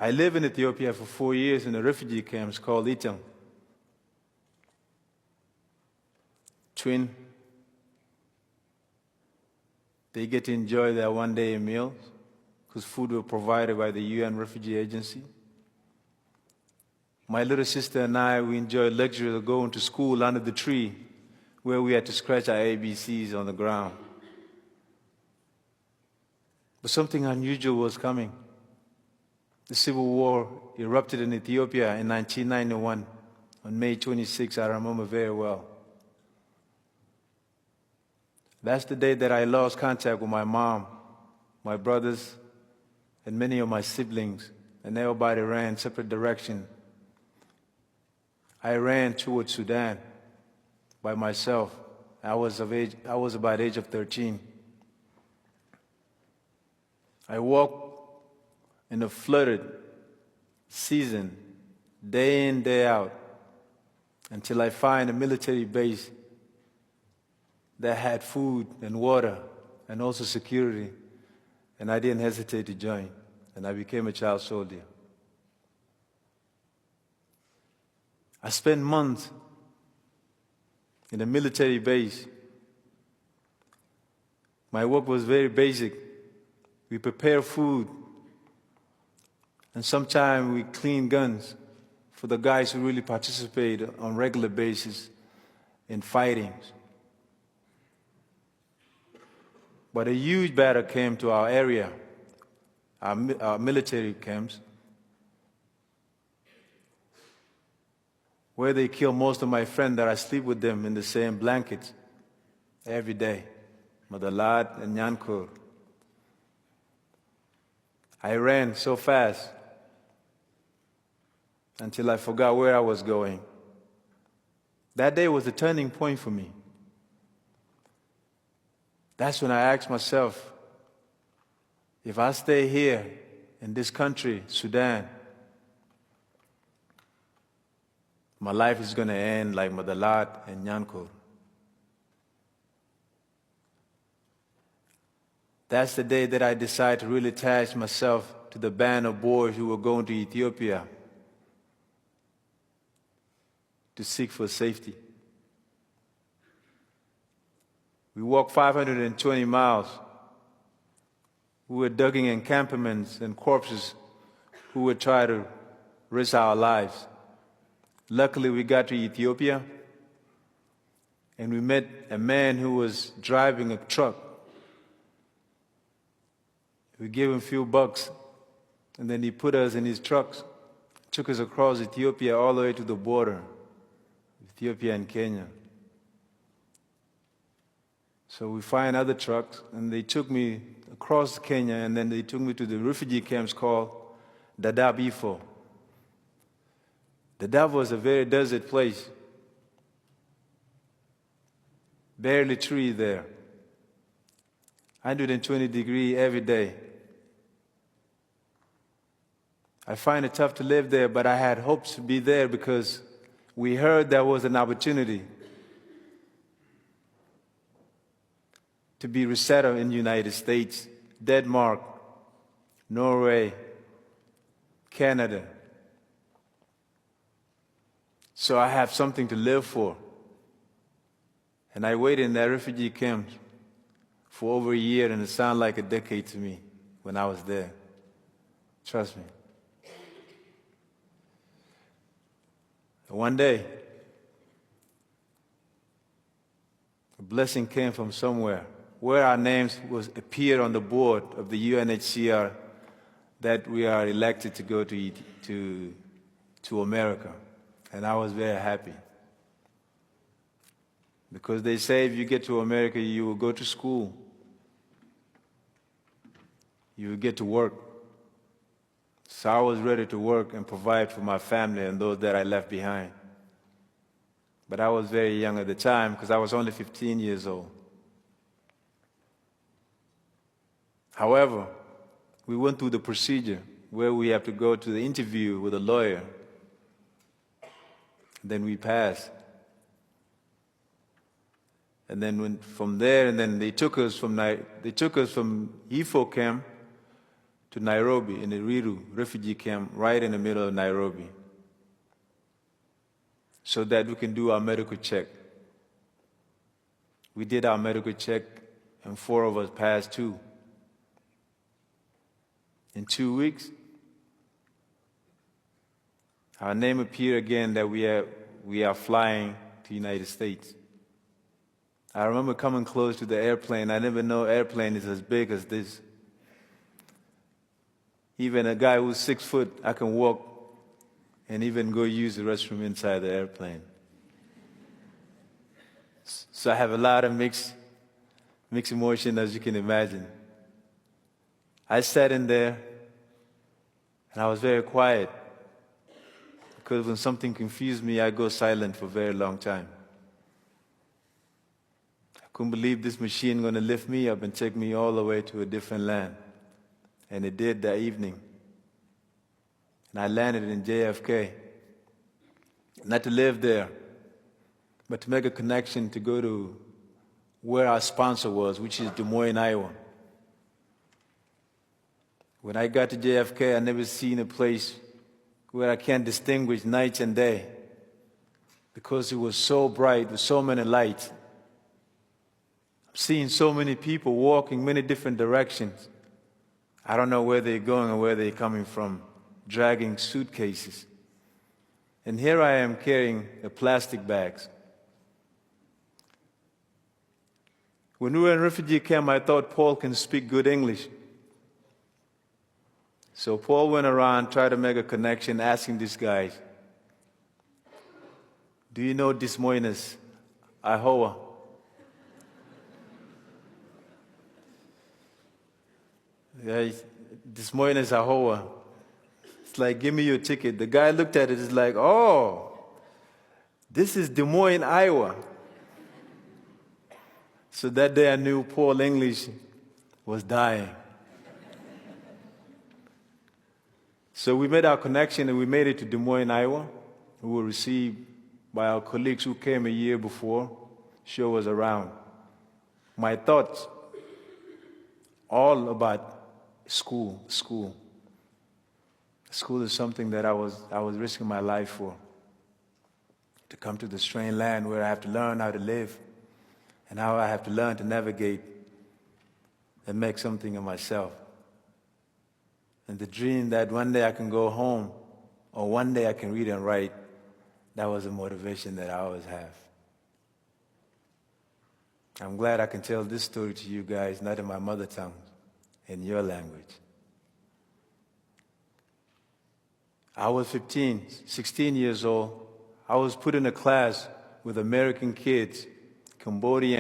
I lived in Ethiopia for 4 years in a refugee camp called Itam. Twin, they get to enjoy their one-day meals because food was provided by the UN Refugee Agency. My little sister and I, we enjoyed luxury of going to school under the tree where we had to scratch our ABCs on the ground. But something unusual was coming. The civil war erupted in Ethiopia in 1991 on May 26, I remember very well. That's the day that I lost contact with my mom, my brothers, and many of my siblings, and everybody ran separate directions. I ran towards Sudan by myself. I was about the age of 13. I walked in a flooded season, day in, day out, until I find a military base that had food and water and also security, and I didn't hesitate to join, and I became a child soldier. I spent months in a military base. My work was very basic. We prepare food, and sometimes we clean guns for the guys who really participate on a regular basis in fightings. But a huge battle came to our area, our military camps, where they killed most of my friends that I sleep with them in the same blankets every day, Madalat and Nyankur. I ran so fast until I forgot where I was going. That day was a turning point for me. That's when I asked myself, if I stay here in this country, Sudan, my life is going to end like Madalat and Nyankur. That's the day that I decided to really attach myself to the band of boys who were going to Ethiopia to seek for safety. We walked 520 miles. We were digging encampments and corpses who would try to risk our lives. Luckily, we got to Ethiopia, and we met a man who was driving a truck. We gave him a few bucks, and then he put us in his trucks, took us across Ethiopia all the way to the border, Ethiopia and Kenya. So we find other trucks, and they took me across Kenya, and then they took me to the refugee camps called Dadaab Ifo. Dadaab was a very desert place. Barely tree there. 120 degrees every day. I find it tough to live there, but I had hopes to be there because we heard there was an opportunity to be resettled in the United States, Denmark, Norway, Canada. So I have something to live for. And I waited in that refugee camp for over a year, and it sounded like a decade to me when I was there. Trust me. One day, a blessing came from somewhere where our names appeared on the board of the UNHCR that we are elected to go to America. And I was very happy. Because they say if you get to America, you will go to school. You will get to work. So I was ready to work and provide for my family and those that I left behind. But I was very young at the time because I was only 15 years old. However, we went through the procedure where we have to go to the interview with a lawyer. Then we passed. And then from there, and then they took us from Ifo camp to Nairobi in the Riru refugee camp right in the middle of Nairobi so that we can do our medical check. We did our medical check and 4 of us passed too. In 2 weeks, our name appeared again that we are flying to the United States. I remember coming close to the airplane. I never know airplane is as big as this. Even a guy who's 6 foot, I can walk and even go use the restroom inside the airplane. So I have a lot of mixed emotion, as you can imagine. I sat in there and I was very quiet because when something confused me, I go silent for a very long time. I couldn't believe this machine going to lift me up and take me all the way to a different land. And it did that evening. And I landed in JFK. Not to live there, but to make a connection to go to where our sponsor was, which is Des Moines, Iowa. When I got to JFK, I never seen a place where I can't distinguish night and day because it was so bright with so many lights. I'm seeing so many people walking many different directions. I don't know where they're going or where they're coming from, dragging suitcases. And here I am carrying the plastic bags. When we were in refugee camp, I thought Paul can speak good English. So Paul went around, tried to make a connection, asking these guys, do you know Des Moines, Iowa? Des Moines, Iowa. It's like, give me your ticket. The guy looked at it, it's like, oh, this is Des Moines, Iowa. So that day I knew Paul English was dying. So we made our connection and we made it to Des Moines, Iowa. We were received by our colleagues who came a year before. Show was around. My thoughts all about school. School is something that I was risking my life for. To come to this strange land where I have to learn how to live and how I have to learn to navigate and make something of myself. And the dream that one day I can go home or one day I can read and write, that was a motivation that I always have. I'm glad I can tell this story to you guys, not in my mother tongue, in your language. I was 16 years old. I was put in a class with American kids, Cambodian